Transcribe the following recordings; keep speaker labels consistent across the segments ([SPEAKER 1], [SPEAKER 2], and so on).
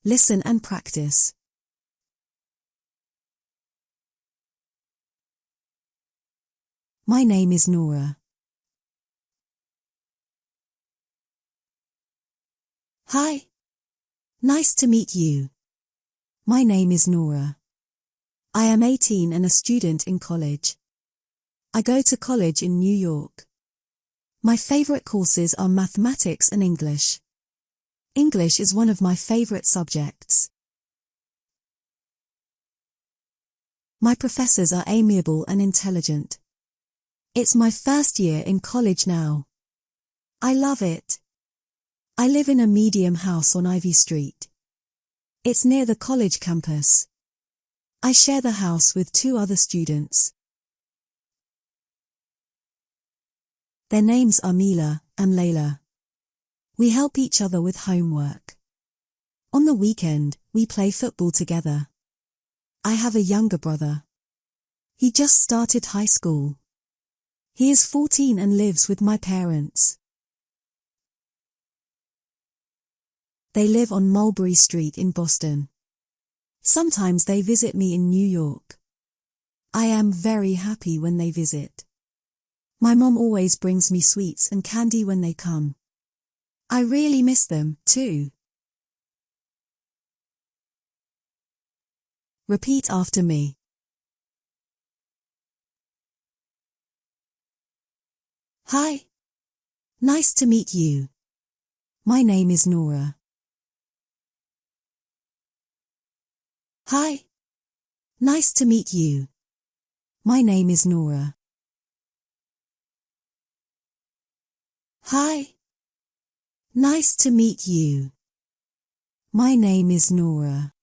[SPEAKER 1] Listen and practice. My name is Nora. Hi. Nice to meet you. My name is Nora. I am 18 and a student in college. I go to college in New York. My favorite courses are mathematics and English. English is one of my favorite subjects. My professors are amiable and intelligent. It's my first year in college now. I love it. I live in a medium house on Ivy Street. It's near the college campus. I share the house with 2 other students. Their names are Mila and Layla. We help each other with homework. On the weekend, we play football together. I have a younger brother. He just started high school. He is 14 and lives with my parents. They live on Mulberry Street in Boston. Sometimes they visit me in New York. I am very happy when they visit. My mom always brings me sweets and candy when they come. I really miss them, too. Repeat after me. Hi. Nice to meet you. My name is Nora. Hi. Nice to meet you. My name is Nora. Hi. Nice to meet you. My name is Nora.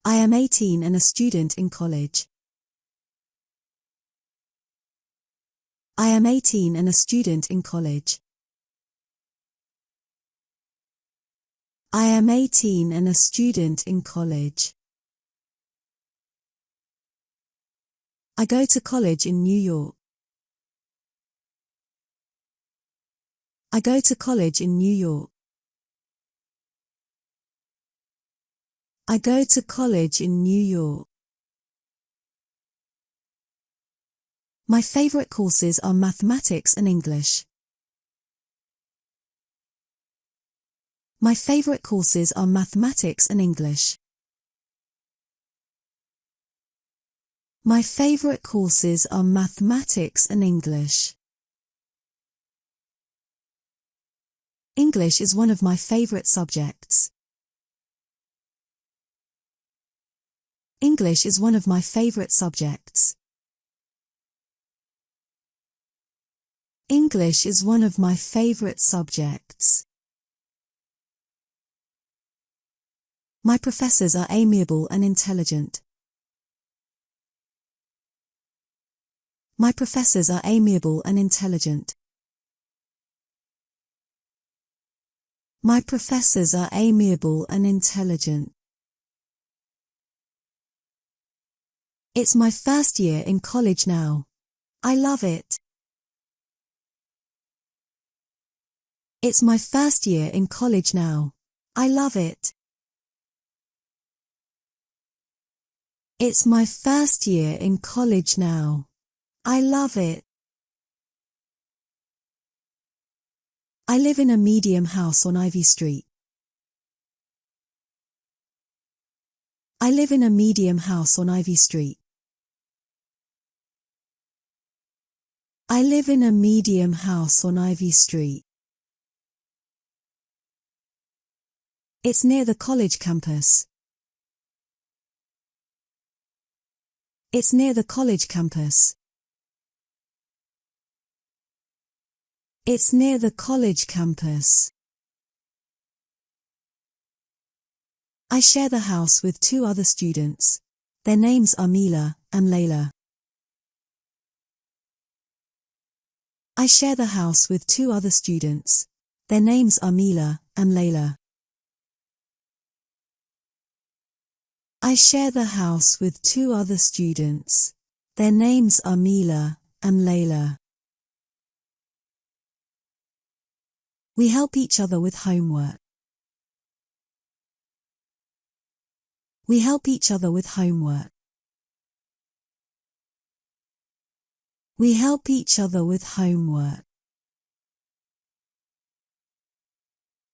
[SPEAKER 1] I am 18 and a student in college. I am 18 and a student in college. I am 18 and a student in college. I go to college in New York. I go to college in New York. I go to college in New York. My favorite courses are mathematics and English. My favorite courses are mathematics and English. My favorite courses are mathematics and English. English is one of my favorite subjects. English is one of my favorite subjects. English is one of my favorite subjects. My professors are amiable and intelligent. My professors are amiable and intelligent. My professors are amiable and intelligent. It's my first year in college now. I love it. It's my first year in college now. I love it. It's my first year in college now. I love it. I live in a medium house on Ivy Street. I live in a medium house on Ivy Street. I live in a medium house on Ivy Street. It's near the college campus. It's near the college campus. It's near the college campus. I share the house with 2 other students. Their names are Mila and Layla. I share the house with 2 other students. Their names are Mila and Layla. I share the house with 2 other students. Their names are Mila and Layla. We help each other with homework. We help each other with homework. We help each other with homework.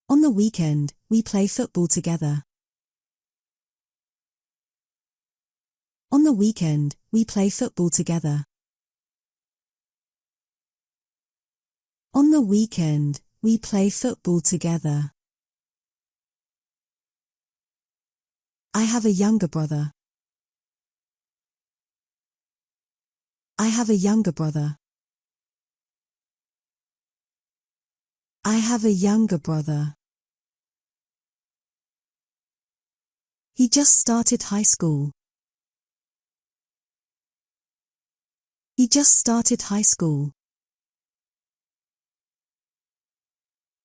[SPEAKER 1] On the weekend, we play football together. On the weekend, we play football together. On the weekend, we play football together. I have a younger brother. I have a younger brother. I have a younger brother. He just started high school. He just started high school.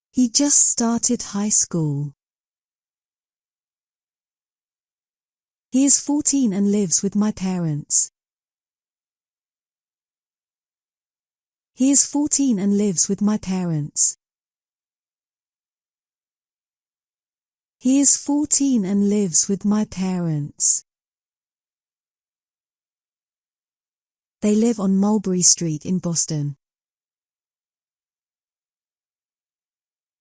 [SPEAKER 1] He just started high school. He is 14 and lives with my parents. He is 14 and lives with my parents. He is 14 and lives with my parents. They live on Mulberry Street in Boston.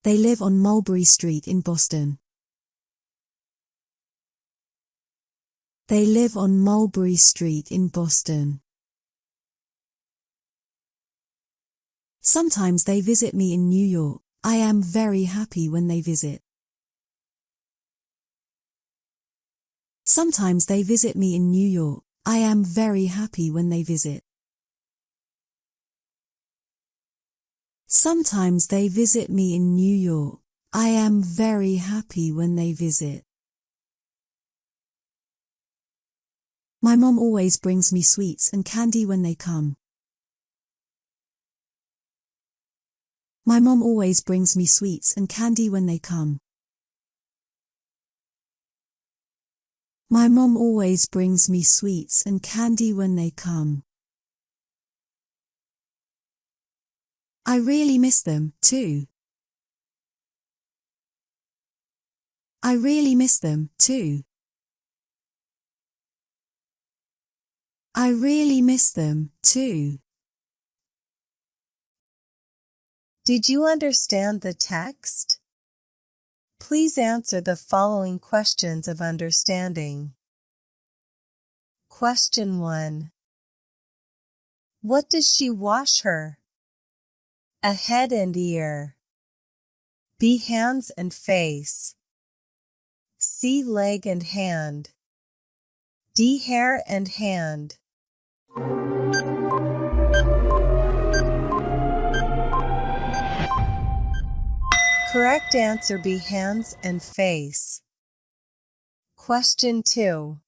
[SPEAKER 1] They live on Mulberry Street in Boston. They live on Mulberry Street in Boston. Sometimes they visit me in New York. I am very happy when they visit. Sometimes they visit me in New York. I am very happy when they visit. Sometimes they visit me in New York. I am very happy when they visit. My mom always brings me sweets and candy when they come. My mom always brings me sweets and candy when they come. My mom always brings me sweets and candy when they come. I really miss them, too. I really miss them, too. I really miss them, too.
[SPEAKER 2] Did you understand the text? Please answer the following questions of understanding. Question 1. What does she wash her? A head and ear. B. Hands and face. C. Leg and hand. D. Hair and hand. Correct answer B. Hands and face. Question 2.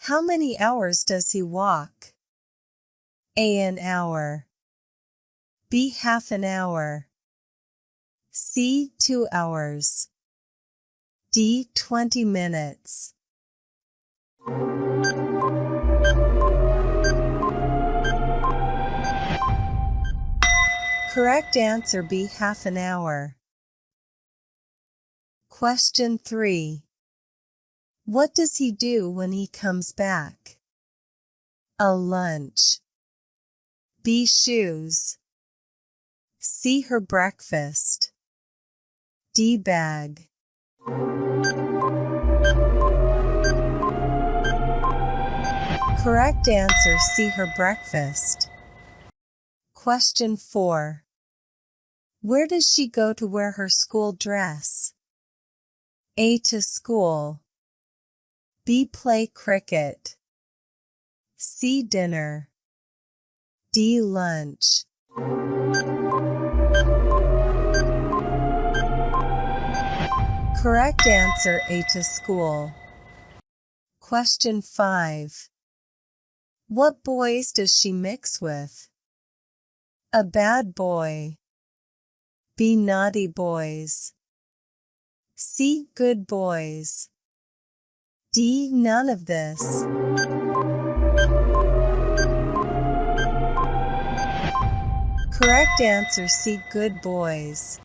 [SPEAKER 2] How many hours does he walk? A. An hour. B. Half an hour. C. 2 hours. D. 20 minutes. Correct answer B. Half an hour. Question 3. What does he do when he comes back? A. Lunch. B. Shoes. C. Her breakfast. D. Bag. Correct answer C. Her breakfast. Question 4. Where does she go to wear her school dress? A. To school. B. Play cricket. C. Dinner. D. Lunch. Correct answer A. To school. Question 5. What boys does she mix with? A. Bad boy. B. Naughty boys. C. Good boys. D. None of this. Correct answer C. Good boys.